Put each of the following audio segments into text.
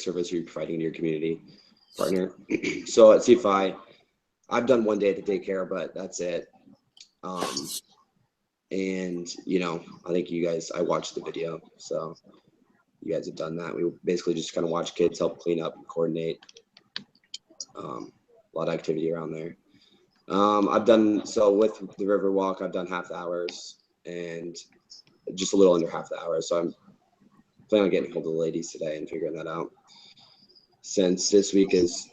service you're providing to your community partner. So at CFI, I've done one day at the daycare, but that's it. And I think you guys, I watched the video, so you guys have done that. We basically just kind of watch kids help clean up and coordinate. A lot of activity around there. I've done, so with the river walk, I've done half the hours and just a little under half the hours. So I'm planning on getting hold of the ladies today and figuring that out, since this week is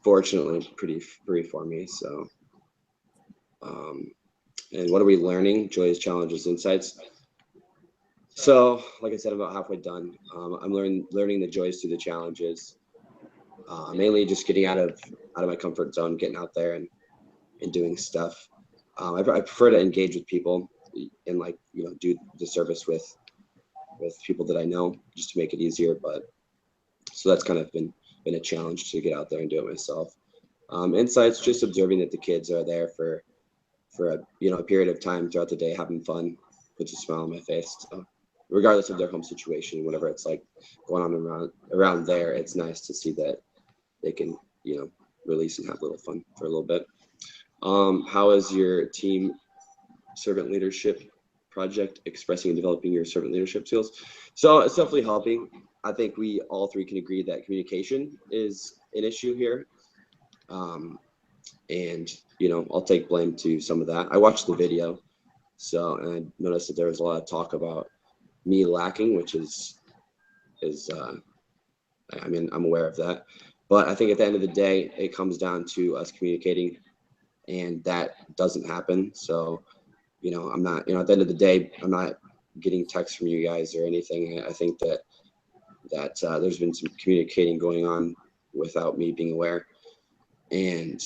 fortunately pretty free for me. So and what are we learning? Joys, challenges, insights. So like I said, I'm about halfway done. I'm learning the joys through the challenges, mainly just getting out of my comfort zone, getting out there and doing stuff. I prefer to engage with people and do the service with people that I know, just to make it easier. But so that's kind of been a challenge to get out there and do it myself. Insights, just observing that the kids are there for a period of time throughout the day, having fun, puts a smile on my face. So regardless of their home situation, whatever it's like going on around there, it's nice to see that they can release and have a little fun for a little bit. How is your team servant leadership project expressing and developing your servant leadership skills? So it's definitely helping. I think we all three can agree that communication is an issue here. And I'll take blame to some of that. I watched the video, and I noticed that there was a lot of talk about me lacking, which is I'm aware of that. But I think at the end of the day, it comes down to us communicating, and that doesn't happen. So, I'm not, at the end of the day, I'm not getting texts from you guys or anything. I think that there's been some communicating going on without me being aware. And,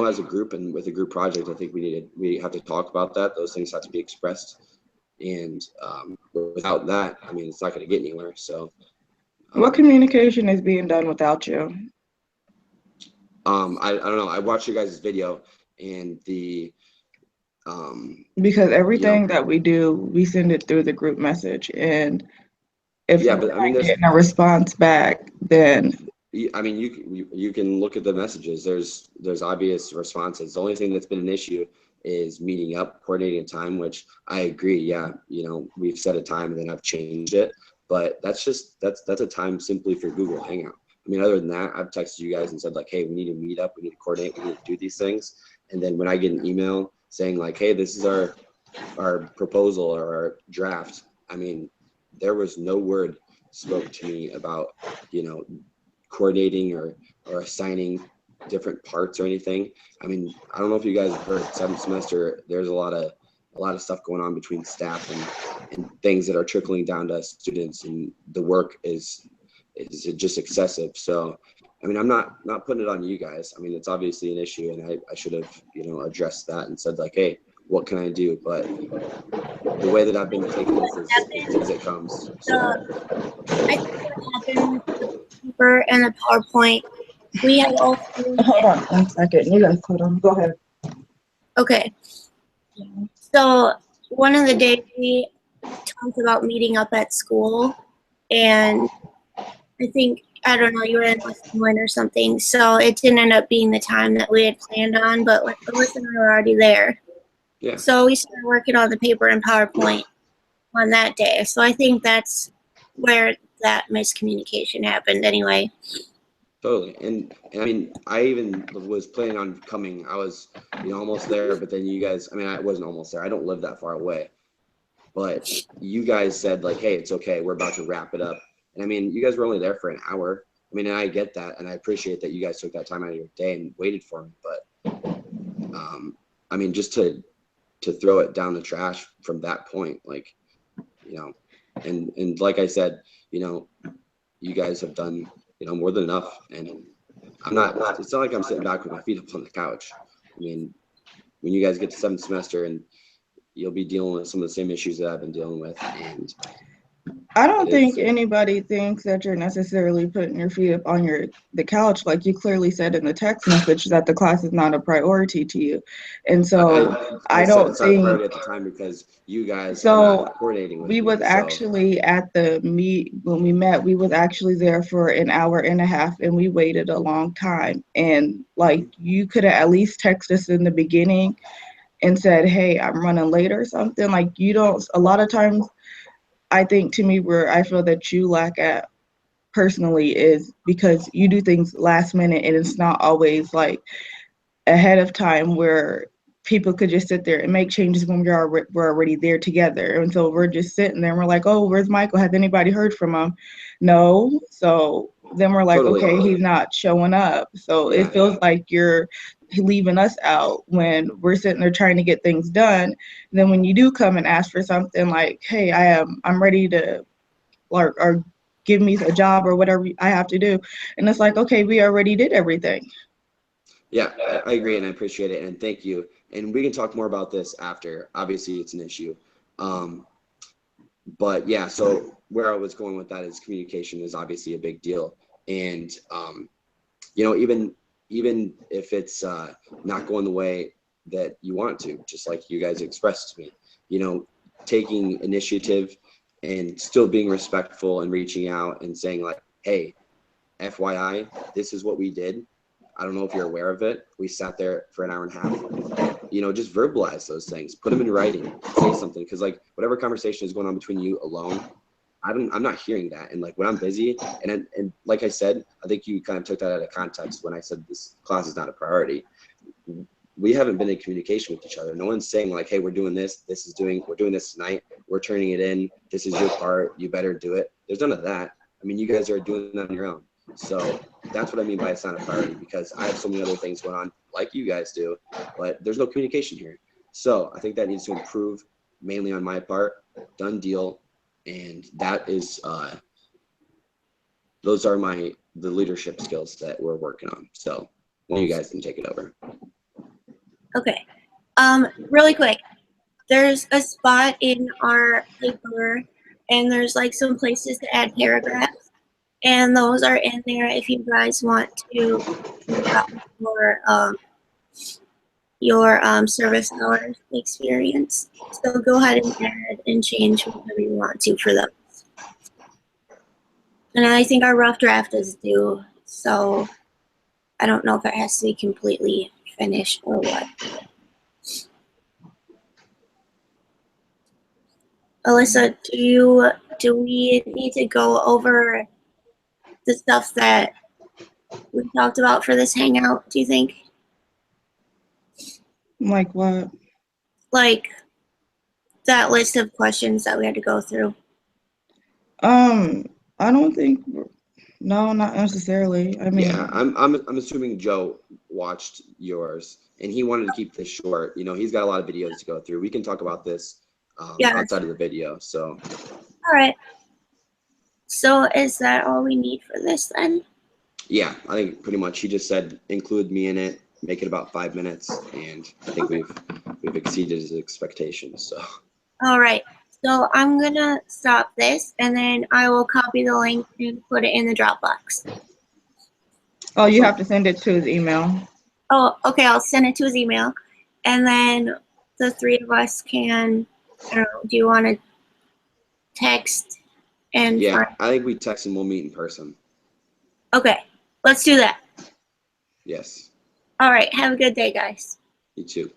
as a group and with a group project, I think we have to talk about that. Those things have to be expressed. And without that, it's not going to get anywhere. So what communication is being done without you? I don't know. I watched your guys' video, and because everything that we do, we send it through the group message, and if we're not getting a response back, then you can look at the messages. There's obvious responses. The only thing that's been an issue is meeting up, coordinating a time, which I agree. Yeah, we've set a time and then I've changed it, but that's a time simply for Google Hangout. Other than that, I've texted you guys and said hey, we need to meet up, we need to coordinate, we need to do these things. And then when I get an email saying hey, this is our proposal or our draft, there was no word spoke to me about coordinating or assigning different parts or anything. I don't know if you guys have heard, 7th semester, there's a lot of stuff going on between staff and things that are trickling down to us students, and the work is just excessive. So I'm not putting it on you guys. it's obviously an issue, and I should have addressed that and said hey, what can I do? But the way that I've been taking this is as it comes. So I think what happened with the paper and the PowerPoint, we had all three. Hold on 1 second. You guys hold on. Go ahead. Okay. So one of the days we talked about meeting up at school, and I think, I don't know, you were in lesson 1 or something, so it didn't end up being the time that we had planned on, but Alyssa and I were already there. Yeah. So we started working on the paper and PowerPoint on that day. So I think that's where that miscommunication happened anyway. Totally. And I even was planning on coming. I was almost there, but then you guys, I wasn't almost there. I don't live that far away. But you guys said hey, it's okay, we're about to wrap it up. And you guys were only there for an hour. And I get that, and I appreciate that you guys took that time out of your day and waited for me. But just to throw it down the trash from that point, and like I said, you guys have done more than enough. And it's not like I'm sitting back with my feet up on the couch. When you guys get to 7th semester, and you'll be dealing with some of the same issues that I've been dealing with, and I don't think anybody thinks that you're necessarily putting your feet up on the couch. Like you clearly said in the text message that the class is not a priority to you. And so I don't said it's not a think priority at the time because you guys are so. not coordinating with We me. was actually at the meet when we met. We was actually there for an hour and a half, and we waited a long time. And like you could have at least texted us in the beginning and said, "Hey, I'm running late" or something. Like you don't. A lot of times, I think to me where I feel that you lack at personally is because you do things last minute, and it's not always like ahead of time where people could just sit there and make changes when we're already there together. And so we're just sitting there and we're like, oh, where's Michael? Has anybody heard from him? No. So then we're like, Totally. okay, he's not showing up. So it feels like you're leaving us out when we're sitting there trying to get things done. And then when you do come and ask for something like, hey, I'm ready to or give me a job or whatever I have to do. And it's like, okay, we already did everything. Yeah, I agree, and I appreciate it, and thank you. And we can talk more about this after. Obviously, it's an issue. But yeah, so where I was going with that is communication is obviously a big deal. And, you know, even if it's not going the way that you want to, just like you guys expressed to me, you know, taking initiative and still being respectful and reaching out and saying like, hey, FYI, this is what we did. I don't know if you're aware of it. We sat there for an hour and a half. You know, just verbalize those things. Put them in writing. Say something, because like whatever conversation is going on between you alone, I'm not hearing that. And like when I'm busy, and like I said, I think you kind of took that out of context when I said this class is not a priority. We haven't been in communication with each other. No one's saying like, hey, we're doing this. We're doing this tonight. We're turning it in. This is your part. You better do it. There's none of that. I mean, you guys are doing it on your own. So that's what I mean by it's not a priority, because I have so many other things going on like you guys do, but there's no communication here. So I think that needs to improve mainly on my part. Done deal. And that is, those are the leadership skills that we're working on. So one of you guys can take it over. Okay. Really quick. There's a spot in our paper and there's like some places to add paragraphs. And those are in there if you guys want to your service hours experience. So go ahead and add and change whatever you want to for them. And I think our rough draft is due, so I don't know if it has to be completely finished or what. Alyssa, do we need to go over the stuff that we talked about for this hangout, do you think? Like what? Like that list of questions that we had to go through. I don't think, no, not necessarily. I mean, yeah, I'm assuming Joe watched yours and he wanted to keep this short. You know, he's got a lot of videos to go through. We can talk about this outside of the video. So. All right. So is that all we need for this then? Yeah, I think pretty much. He just said include me in it, make it about 5 minutes, and I think we've exceeded his expectations. So. All right. So I'm gonna stop this, and then I will copy the link and put it in the Dropbox. Oh, you have to send it to his email. Oh, okay. I'll send it to his email, and then the three of us can. I don't know. Do you want to text and? Yeah, I think we text and we'll meet in person. Okay, let's do that. Yes. All right. Have a good day, guys. You too.